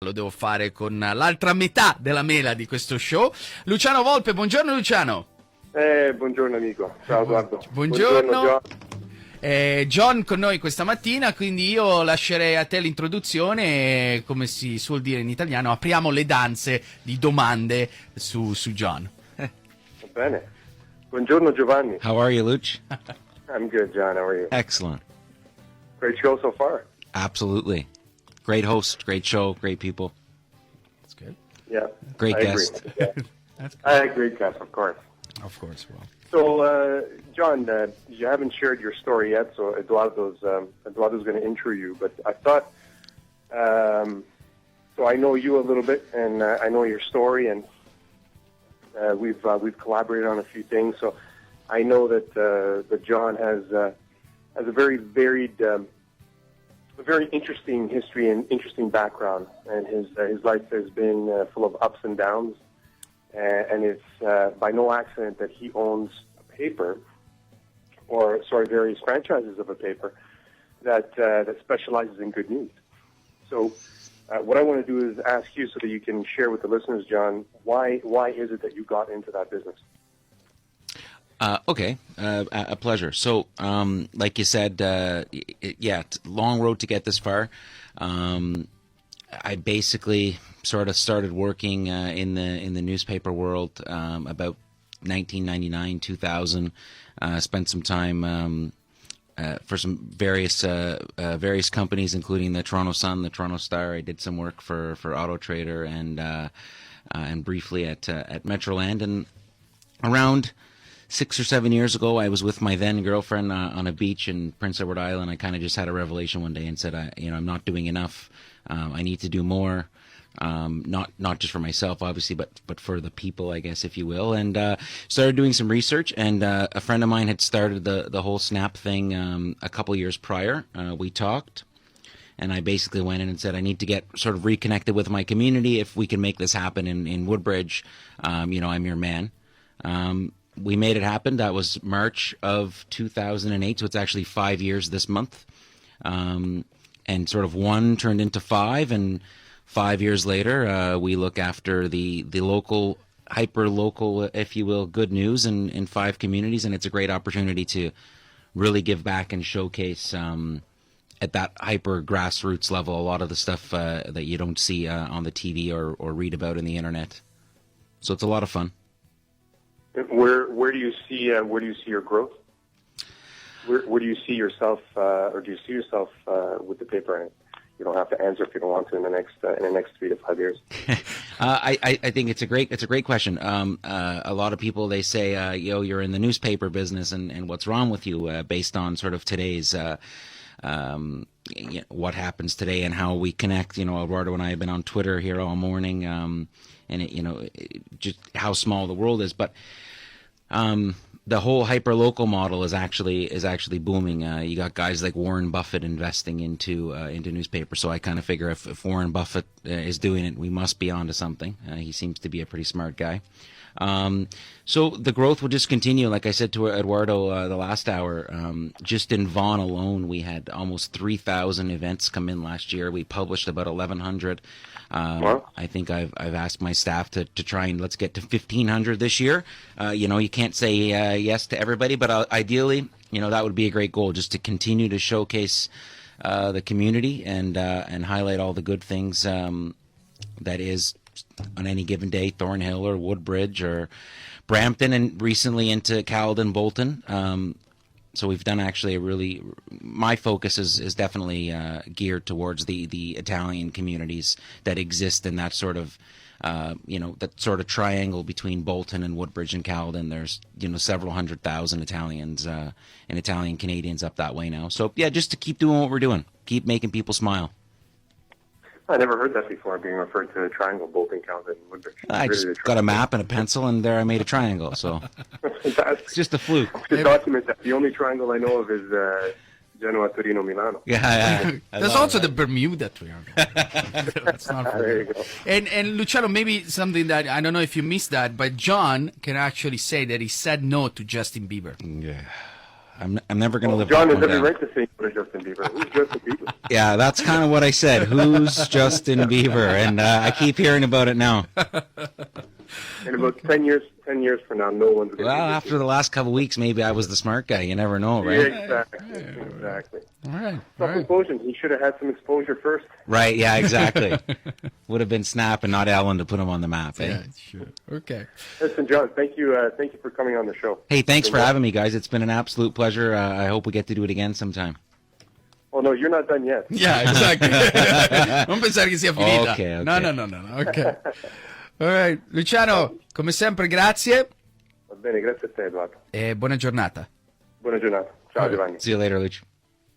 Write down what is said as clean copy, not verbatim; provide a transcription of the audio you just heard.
lo devo fare con l'altra metà della mela di questo show. Luciano Volpe, buongiorno Luciano. Buongiorno amico, ciao Edoardo. Buongiorno. John con noi questa mattina, quindi io lascerei a te l'introduzione, come si suol dire in italiano, apriamo le danze di domande su John. Va bene. Buongiorno Giovanni. How are you, Luch? I'm good, John. How are you? Excellent. Great show so far. Absolutely. Great host, great show, great people. That's good. Yeah. Great I guest. Agree. Yeah. Great guest, of course. Of course, well. So, John, you haven't shared your story yet, so Eduardo's going to intro you. But I thought, so I know you a little bit, and I know your story, and we've collaborated on a few things. So I know that John has a very varied, a very interesting history and interesting background, and his life has been full of ups and downs. And it's by no accident that he owns a paper, various franchises of a paper that specializes in good news. So, what I want to do is ask you so that you can share with the listeners, John, why is it that you got into that business? Okay, a pleasure. So, like you said, long road to get this far. I basically sort of started working in the newspaper world about 1999, 2000. Spent some time for some various companies, including the Toronto Sun, the Toronto Star. I did some work for Auto Trader and briefly at Metroland. And around 6 or 7 years ago, I was with my then girlfriend on a beach in Prince Edward Island. I kind of just had a revelation one day and said, I'm not doing enough. I need to do more, not just for myself, obviously, but for the people, I guess, if you will. And started doing some research. And a friend of mine had started the whole Snap thing a couple years prior. We talked, and I basically went in and said, I need to get sort of reconnected with my community. If we can make this happen in Woodbridge, I'm your man. We made it happen. That was March of 2008, so it's actually 5 years this month. And sort of one turned into five, and 5 years later, we look after the local, hyper-local, if you will, good news in 5 communities, and it's a great opportunity to really give back and showcase at that hyper-grassroots level a lot of the stuff that you don't see on the TV or read about in the internet. So it's a lot of fun. Where do you see your growth? Where do you see yourself, or do you see yourself with the paper? And you don't have to answer if you don't want to in the next 3 to 5 years. I think it's a great question. A lot of people, they say, you're in the newspaper business, and what's wrong with you? Based on sort of today's what happens today and how we connect. Eduardo and I have been on Twitter here all morning, and just how small the world is, but. The whole hyper-local model is actually booming. You got guys like Warren Buffett investing into newspapers. So I kind of figure if Warren Buffett is doing it, we must be onto something. He seems to be a pretty smart guy. So the growth will just continue. Like I said to Eduardo the last hour, just in Vaughan alone, we had almost 3,000 events come in last year. We published about 1,100. Wow. I think I've asked my staff to try and let's get to 1,500 this year. You can't say yes to everybody, but ideally, that would be a great goal, just to continue to showcase the community and highlight all the good things that is on any given day, Thornhill or Woodbridge or Brampton, and recently into Caledon, Bolton. So we've done actually my focus is definitely geared towards the Italian communities that exist in that sort of, that sort of triangle between Bolton and Woodbridge and Caledon. There's, several 100,000 Italians and Italian Canadians up that way now. So yeah, just to keep doing what we're doing, keep making people smile. I never heard that before, being referred to a triangle, Bolton, Caledon, and Woodbridge. I just got a map and a pencil, and there I made a triangle. So it's just a fluke. To document that, the only triangle I know of is Genoa, Torino, Milano. Yeah. There's also the Bermuda Triangle. That's not there you go. And Luciano, maybe something that I don't know if you missed that, but John can actually say that he said no to Justin Bieber. Yeah. I'm never going to live John that has one every down. right to say no to Justin Bieber. Who's Justin Bieber? Yeah, that's kind of what I said. Who's Justin Bieber? And I keep hearing about it now. In about 10 years from now, no one's going to Well, after the last couple of weeks, maybe I was the smart guy. You never know, right? Exactly. All right. Self-implosion. He should have had some exposure first. Right, yeah, exactly. Would have been Snap and not Ellen to put him on the map, eh? Yeah, sure. Okay. Listen, John, thank you for coming on the show. Hey, thanks for having me, guys. It's been an absolute pleasure. I hope we get to do it again sometime. Oh, no, you're not done yet. Yeah, exactly. Non pensare che sia finita. Okay. No. Ok. All right. Luciano, come sempre, grazie Va bene, grazie a te, Edoardo. e buona giornata. Buona giornata. Ciao, Giovanni. See you later, Luch.